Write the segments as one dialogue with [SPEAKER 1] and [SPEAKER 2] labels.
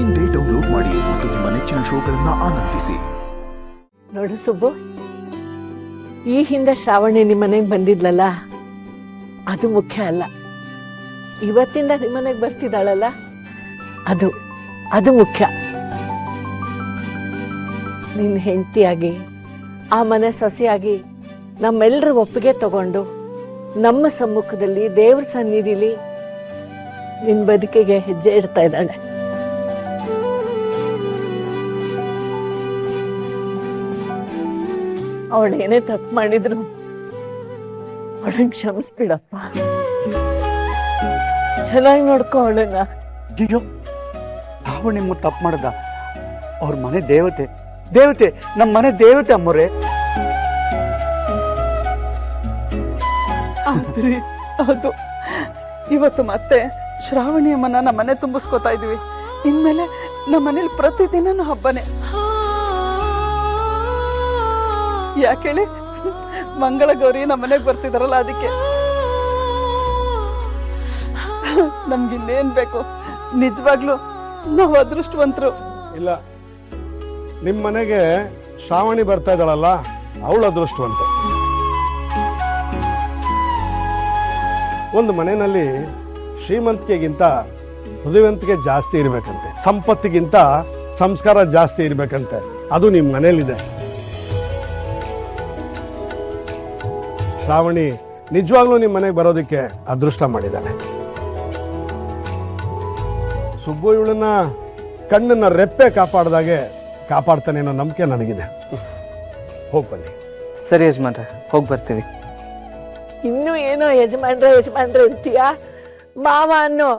[SPEAKER 1] ಇಂದೇ ಡೌನ್ಲೋಡ್ ಮಾಡಿ ಮತ್ತು ನಿಮ್ಮ ನೆಚ್ಚಿನ ಶೋಗಳನ್ನ ಆನಂದಿಸಿ.
[SPEAKER 2] ನೋಡು ಸುಬ್ಬು, ಈ ಹಿಂದೆ ಶ್ರಾವಣಿ ನಿಮ್ಮನೆಗೆ ಬಂದಿದ್ಲಲ್ಲ, ಅದು ಮುಖ್ಯ ಅಲ್ಲ. ಇವತ್ತಿಂದ ನಿಮ್ಮನೆಗೆ ಬರ್ತಿದ್ದಾಳಲ್ಲ, ಅದು ಮುಖ್ಯ. ನಿನ್ನ ಹೆಂಡತಿಯಾಗಿ, ಆ ಮನೆ ಸೊಸೆಯಾಗಿ ನಮ್ಮೆಲ್ಲರ ಒಪ್ಪಿಗೆ ತಗೊಂಡು ನಮ್ಮ ಸಮ್ಮುಖದಲ್ಲಿ ದೇವ್ರ ಸನ್ನಿಧಿಲಿ ನಿನ್ನ ಬದುಕಿಗೆ ಹೆಜ್ಜೆ ಇಡ್ತಾ ಇದ್ದಾಳೆ. ಅವಳೇನೇ ತಪ್ಪು ಮಾಡಿದ್ರು ಅವಳನ್ನ ಕ್ಷಮಿಸ್ಬಿಡಪ್ಪ. ಚೆನ್ನಾಗಿ ನೋಡ್ಕೊ ಅವಳನ್ನ.
[SPEAKER 3] ಅಯ್ಯೋ, ನಾವು ನಿಮ್ಮ ತಪ್ಪು ಮಾಡ್ದ? ಅವ್ರ ಮನೆ ದೇವತೆ, ದೇವತೆ, ನಮ್ಮ ಮನೆ ದೇವತೆ ಅಮ್ಮವ್ರೆ.
[SPEAKER 4] ಆದ್ರಿ ಹೌದು, ಇವತ್ತು ಮತ್ತೆ ಶ್ರಾವಣಿ ಅಮ್ಮನ ನಮ್ಮ ಮನೆ ತುಂಬಿಸ್ಕೊತಾ ಇದೀವಿ. ಇನ್ಮೇಲೆ ನಮ್ಮ ಮನೇಲಿ ಪ್ರತಿದಿನನೂ ಹಬ್ಬನೇ. ಯಾಕೇಳಿ, ಮಂಗಳ ಗೌರಿ ನಮ್ಮ ಮನೆಗೆ ಬರ್ತಿದಾರಲ್ಲ, ಅದಕ್ಕೆ. ನಮ್ಗಿನ್ನೇನ್ ಬೇಕು? ನಿಜವಾಗ್ಲು ನಾವು ಅದೃಷ್ಟವಂತರು.
[SPEAKER 5] ಇಲ್ಲ, ನಿಮ್ಮ ಮನೆಗೆ ಶ್ರಾವಣಿ ಬರ್ತಾ ಇದ್ದಾಳಲ್ಲ, ಅವಳು ಅದೃಷ್ಟವಂತೆ. ಒಂದು ಮನೆಯಲ್ಲಿ ಶ್ರೀಮಂತಿಕೆಗಿಂತ ಹೃದಯವಂತಿಕೆ ಜಾಸ್ತಿ ಇರಬೇಕಂತೆ, ಸಂಪತ್ತಿಗಿಂತ ಸಂಸ್ಕಾರ ಜಾಸ್ತಿ ಇರಬೇಕಂತೆ. ಅದು ನಿಮ್ಮ ಮನೇಲಿದೆ. ಶ್ರಾವಣಿ ನಿಜವಾಗ್ಲೂ ನಿಮ್ಮ ಮನೆಗೆ ಬರೋದಕ್ಕೆ ಅದೃಷ್ಟ ಮಾಡಿದ್ದಾನೆ. ಸುಬ್ಬು ಇವಳನ್ನ ಕಣ್ಣನ್ನ ರೆಪ್ಪೆ ಕಾಪಾಡ್ದಾಗೆ ಕಾಪಾಡ್ತಾನೆ ಅನ್ನೋ ನಂಬಿಕೆ ನನಗಿದೆ. ಹೋಗಿ ಬನ್ನಿ.
[SPEAKER 6] ಸರಿ ಯಜಮಾನ್ರೆ, ಹೋಗಿ ಬರ್ತೀವಿ.
[SPEAKER 2] ಇನ್ನೂ ಏನೋ ಯಜಮಾನ್ರೆ ಅಂತೀಯ? ಮಾವ ಅನ್ನೋ.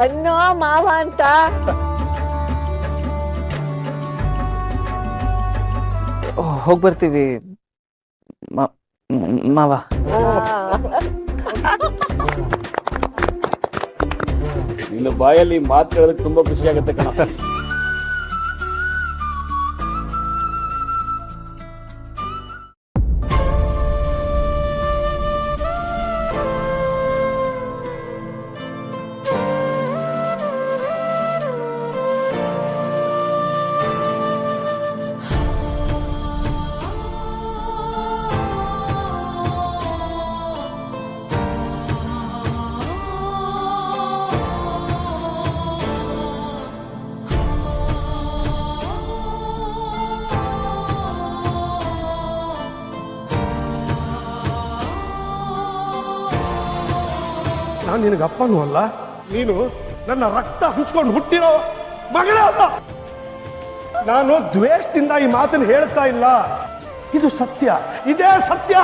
[SPEAKER 2] ಅನ್ನೋ ಮಾವ ಅಂತ.
[SPEAKER 6] ಹೋಗಿ ಬರ್ತೀವಿ ಮಾವ.
[SPEAKER 7] ನಿನ್ನ ಬಾಯಲ್ಲಿ ಮಾತು ಹೇಳೋದಕ್ಕೆ ತುಂಬಾ ಖುಷಿ ಆಗುತ್ತೆ ಕಣ.
[SPEAKER 5] ನಾನು ನಿನಗಪ್ಪನೂ ಅಲ್ಲ, ನೀನು ನನ್ನ ರಕ್ತ ಹಂಚ್ಕೊಂಡು ಹುಟ್ಟಿರೋ ಮಗನೇ ಅಲ್ಲ. ನಾನು ದ್ವೇಷದಿಂದ ಈ ಮಾತನ್ನು ಹೇಳ್ತಾ ಇಲ್ಲ, ಇದು ಸತ್ಯ, ಇದೇ ಸತ್ಯ.